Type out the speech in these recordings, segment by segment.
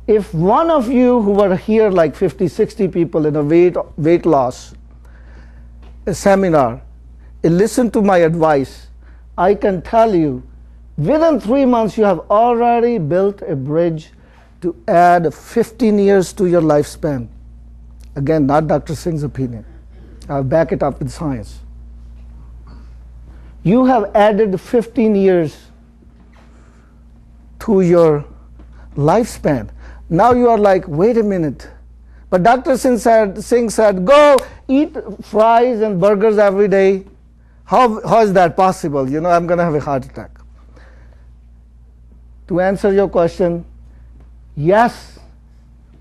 If one of you who were here, like 50, 60 people in a weight loss seminar, listen to my advice, I can tell you, within 3 months you have already built a bridge to add 15 years to your lifespan. Again, not Dr. Singh's opinion. I'll back it up with science. You have added 15 years to your lifespan. Now you are like, wait a minute. But Dr. Singh said, go eat fries and burgers every day. How is that possible? You know, I'm going to have a heart attack. To answer your question, yes,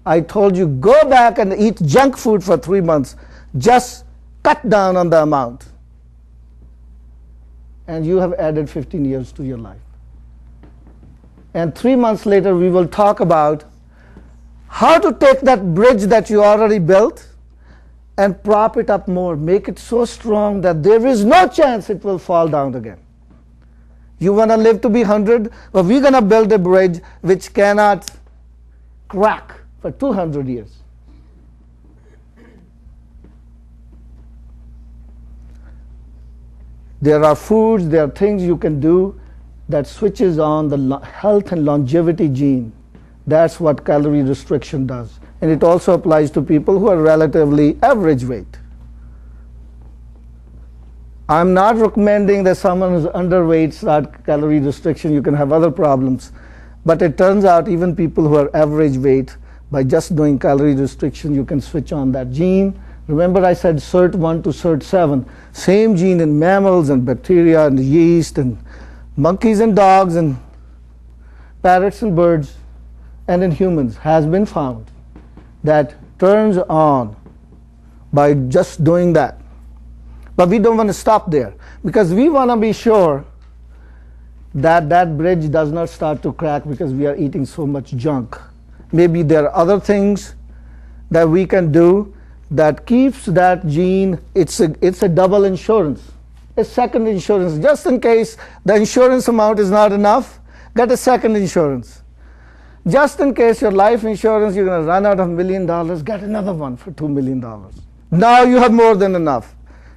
I told you, go back and eat junk food for 3 months. Just cut down on the amount. And you have added 15 years to your life. And 3 months later, we will talk about how to take that bridge that you already built and prop it up more, make it so strong that there is no chance it will fall down again. You want to live to be 100? Well, we're going to build a bridge which cannot crack for 200 years. There are foods, there are things you can do that switches on the health and longevity gene. That's what calorie restriction does. And it also applies to people who are relatively average weight. I'm not recommending that someone who's underweight start calorie restriction. You can have other problems. But it turns out even people who are average weight, by just doing calorie restriction, you can switch on that gene. Remember I said SIRT1 to SIRT7. Same gene in mammals and bacteria and yeast and monkeys and dogs and parrots and birds and in humans has been found that turns on by just doing that. But we don't want to stop there because we want to be sure that that bridge does not start to crack because we are eating so much junk. Maybe there are other things that we can do that keeps that gene. It's a double insurance, a second insurance. Just in case the insurance amount is not enough, get a second insurance. Just in case your life insurance, you're going to run out of $1 million, get another one for $2 million. Now you have more than enough.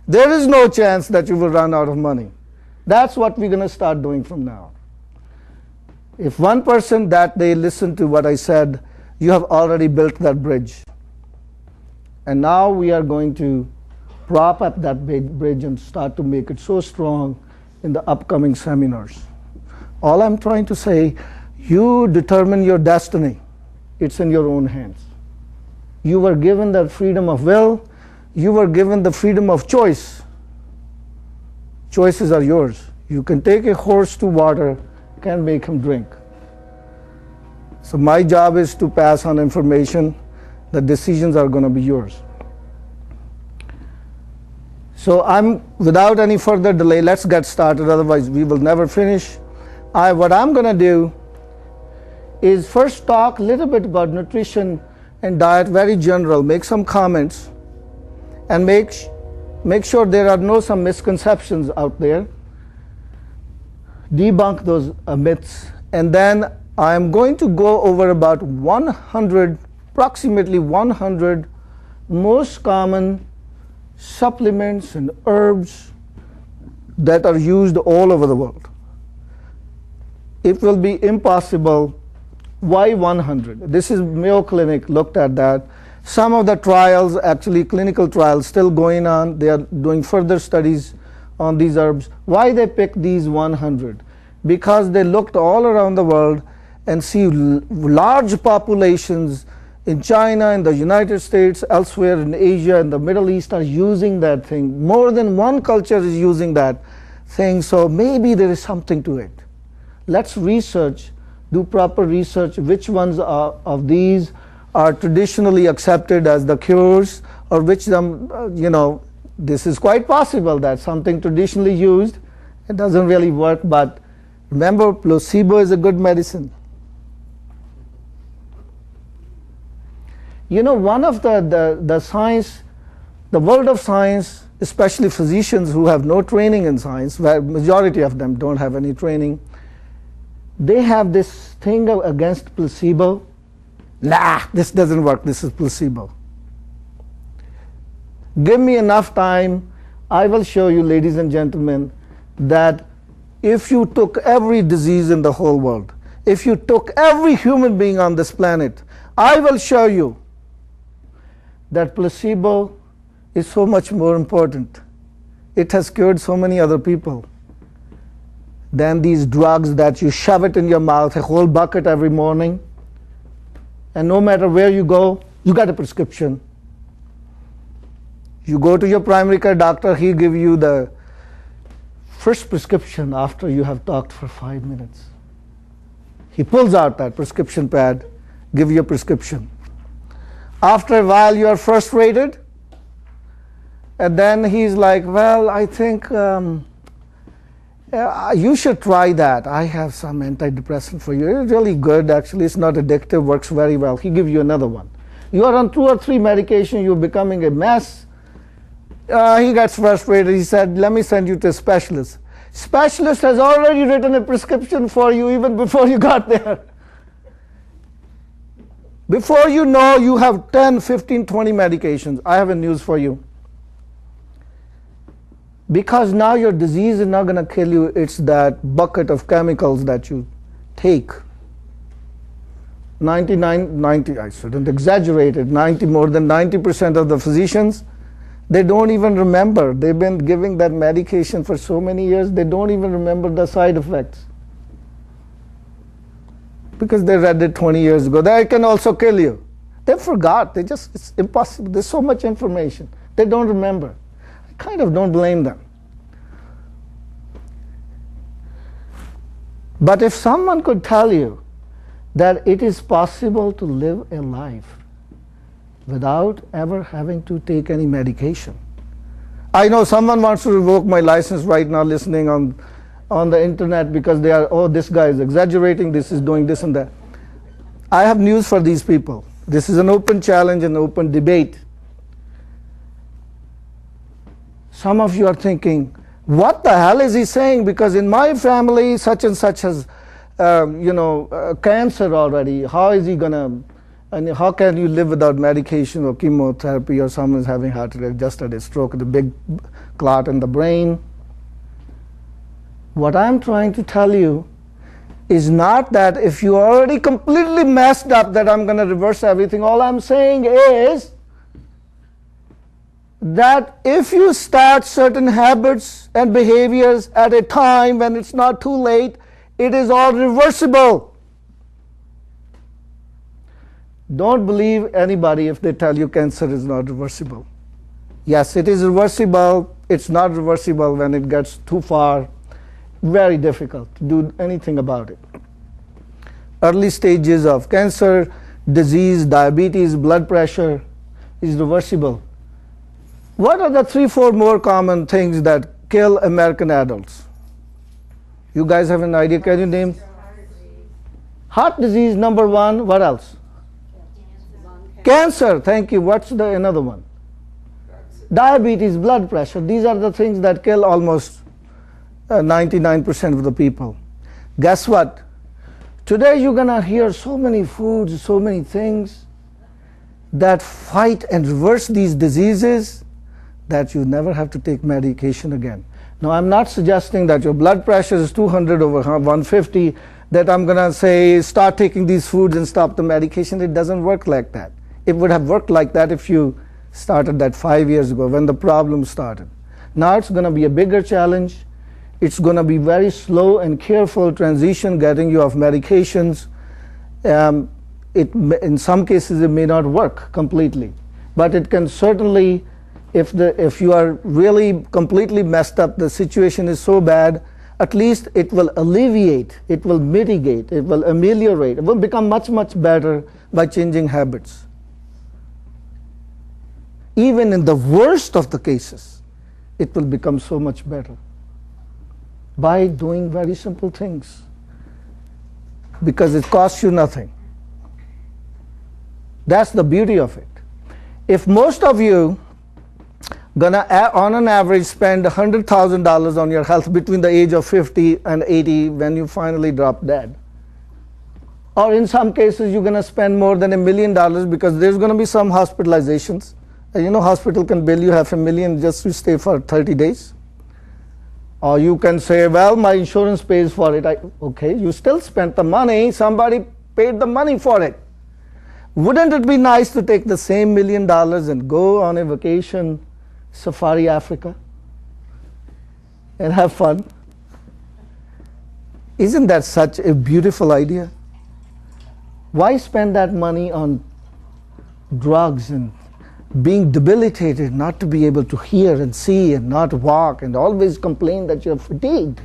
There is no chance that you will run out of money. That's what we're going to start doing from now. If one person that they listen to what I said, you have already built that bridge. And now we are going to prop up that big bridge and start to make it so strong in the upcoming seminars. All I'm trying to say, you determine your destiny. It's in your own hands. You were given that freedom of will. You were given the freedom of choice. Choices are yours. You can take a horse to water, can't make him drink. So my job is to pass on information. The decisions are going to be yours. So without any further delay, let's get started, otherwise we will never finish. What I'm going to do is first talk a little bit about nutrition and diet, very general, make some comments, and make sure there are some misconceptions out there, debunk those myths, and then I'm going to go over about approximately 100 most common supplements and herbs that are used all over the world. It will be impossible. Why 100? This is Mayo Clinic looked at that. Some of the trials, actually clinical trials, still going on. They are doing further studies on these herbs. Why they picked these 100? Because they looked all around the world and see large populations in China, in the United States, elsewhere in Asia, in the Middle East are using that thing. More than one culture is using that thing, so maybe there is something to it. Let's research, do proper research, which ones of these are traditionally accepted as the cures, or which this is quite possible that something traditionally used, it doesn't really work, but remember, placebo is a good medicine. You know, one of the science, the world of science, especially physicians who have no training in science, where majority of them don't have any training, they have this thing against placebo. Nah, this doesn't work, this is placebo. Give me enough time, I will show you, ladies and gentlemen, that if you took every disease in the whole world, if you took every human being on this planet, I will show you that placebo is so much more important. It has cured so many other people than these drugs that you shove it in your mouth, a whole bucket every morning, and no matter where you go, you got a prescription. You go to your primary care doctor, he give you the first prescription after you have talked for 5 minutes. He pulls out that prescription pad, give you a prescription. After a while, you are frustrated, and then he's like, well, I think you should try that. I have some antidepressant for you. It's really good, actually. It's not addictive, works very well. He gives you another one. You are on 2 or 3 medications, you're becoming a mess. He gets frustrated. He said, let me send you to a specialist. Specialist has already written a prescription for you even before you got there. Before you know, you have 10, 15, 20 medications. I have a news for you. Because now your disease is not going to kill you, it's that bucket of chemicals that you take. 90, I shouldn't exaggerate it, more than 90% of the physicians, they don't even remember. They've been giving that medication for so many years, they don't even remember the side effects. Because they read it 20 years ago. That can also kill you. They forgot. It's impossible. There's so much information. They don't remember. I kind of don't blame them. But if someone could tell you that it is possible to live a life without ever having to take any medication. I know someone wants to revoke my license right now listening on the internet because they are, oh, this guy is exaggerating, this is doing this and that. I have news for these people. This is an open challenge, an open debate. Some of you are thinking, what the hell is he saying? Because in my family, such and such has, cancer already. How is he gonna, and how can you live without medication or chemotherapy, or someone is having heart attack, just had a stroke, the big clot in the brain? What I'm trying to tell you is not that if you are already completely messed up that I'm going to reverse everything. All I'm saying is that if you start certain habits and behaviors at a time when it's not too late, it is all reversible. Don't believe anybody if they tell you cancer is not reversible. Yes, it is reversible. It's not reversible when it gets too far. Very difficult to do anything about it. Early stages of cancer, disease, diabetes, blood pressure is reversible. What are the 3-4 more common things that kill American adults? You guys have an idea? Can you name? Heart disease, number 1. What else? Cancer. Thank you. What's the another one? Diabetes, blood pressure. These are the things that kill almost 99% of the people. Guess what? Today you're going to hear so many foods, so many things that fight and reverse these diseases that you never have to take medication again. Now, I'm not suggesting that your blood pressure is 200 over 150, that I'm going to say start taking these foods and stop the medication. It doesn't work like that. It would have worked like that if you started that 5 years ago when the problem started. Now it's going to be a bigger challenge. It's going to be very slow and careful transition getting you off medications. In some cases it may not work completely, but it can certainly, if you are really completely messed up, the situation is so bad, at least it will alleviate, it will mitigate, it will ameliorate, it will become much, much better by changing habits. Even in the worst of the cases, it will become so much better by doing very simple things, because it costs you nothing. That's the beauty of it. If most of you gonna on an average spend $100,000 on your health between the age of 50 and 80 when you finally drop dead, Or in some cases, you're going to spend more than $1 million because there's going to be some hospitalizations. You know, hospital can bill you $500,000 just to stay for 30 days. Or you can say, well, my insurance pays for it. Okay, you still spent the money. Somebody paid the money for it. Wouldn't it be nice to take the same $1 million and go on a vacation, Safari Africa, and have fun? Isn't that such a beautiful idea? Why spend that money on drugs and being debilitated, not to be able to hear and see and not walk and always complain that you're fatigued?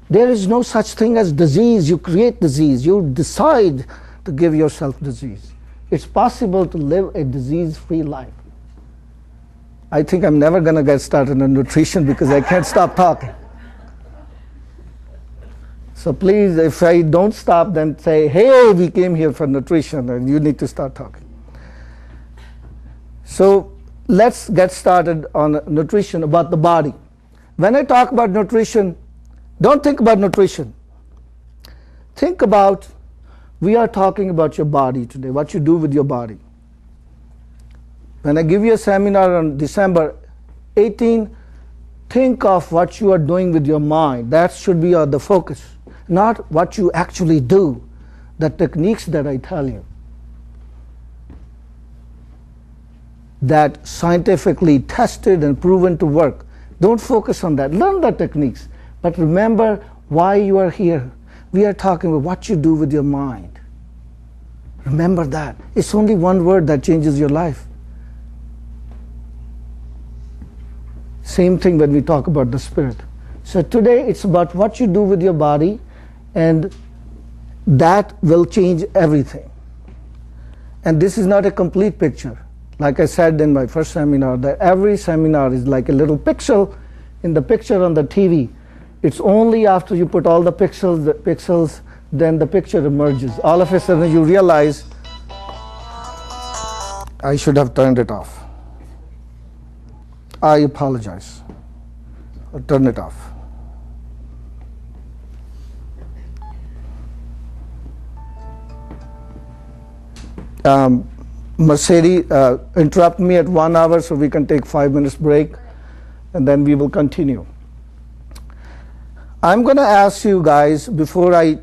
There is no such thing as disease. You create disease. You decide to give yourself disease. It's possible to live a disease-free life. I think I'm never going to get started on nutrition because I can't stop talking. So please, if I don't stop, then say, hey, we came here for nutrition, and you need to start talking. So let's get started on nutrition, about the body. When I talk about nutrition, don't think about nutrition. Think about, we are talking about your body today, what you do with your body. When I give you a seminar on December 18, think of what you are doing with your mind. That should be the focus. Not what you actually do, the techniques that I tell you, that scientifically tested and proven to work. Don't focus on that. Learn the techniques, but remember why you are here. We are talking about what you do with your mind. Remember that. It's only one word that changes your life. Same thing when we talk about the spirit. So today it's about what you do with your body, and that will change everything. And this is not a complete picture. Like I said in my first seminar, that every seminar is like a little pixel in the picture on the TV. It's only after you put all the pixels, then the picture emerges. All of a sudden you realize, I should have turned it off. I apologize. I'll turn it off. Mercedes interrupt me at 1 hour so we can take 5 minutes break, and then we will continue. I'm going to ask you guys before I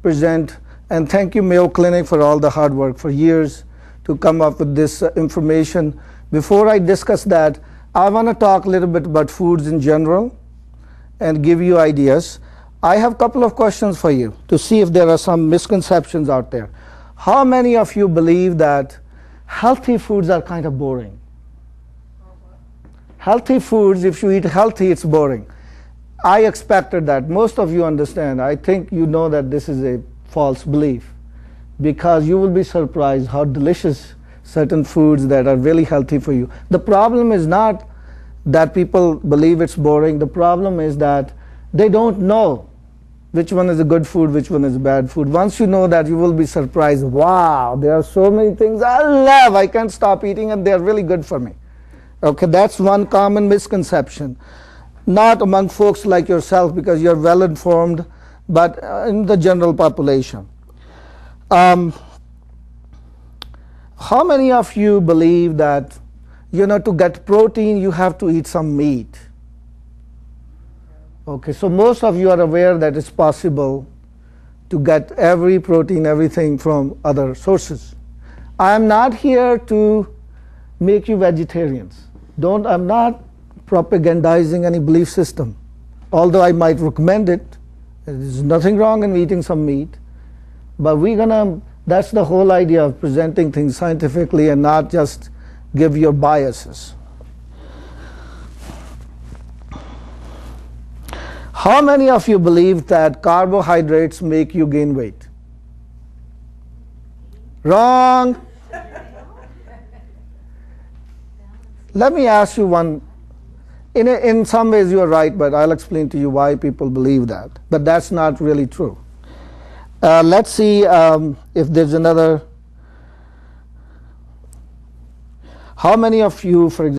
present, and thank you Mayo Clinic for all the hard work for years to come up with this information. Before I discuss that, I want to talk a little bit about foods in general and give you ideas. I have a couple of questions for you to see if there are some misconceptions out there. How many of you believe that healthy foods are kind of boring? Healthy foods, if you eat healthy, it's boring. I expected that. Most of you understand. I think you know that this is a false belief, because you will be surprised how delicious certain foods that are really healthy for you. The problem is not that people believe it's boring. The problem is that they don't know which one is a good food, which one is a bad food. Once you know that, you will be surprised. Wow, there are so many things I love, I can't stop eating, and they're really good for me. Okay, that's one common misconception. Not among folks like yourself, because you're well informed, but in the general population. How many of you believe that, to get protein, you have to eat some meat? Okay, so most of you are aware that it's possible to get every protein, everything from other sources. I am not here to make you vegetarians. I'm not propagandizing any belief system, although I might recommend it. There's nothing wrong in eating some meat, but that's the whole idea of presenting things scientifically and not just give your biases. How many of you believe that carbohydrates make you gain weight? Wrong. Let me ask you one. In some ways you are right, but I'll explain to you why people believe that. But that's not really true. Let's see if there's another. How many of you, for example,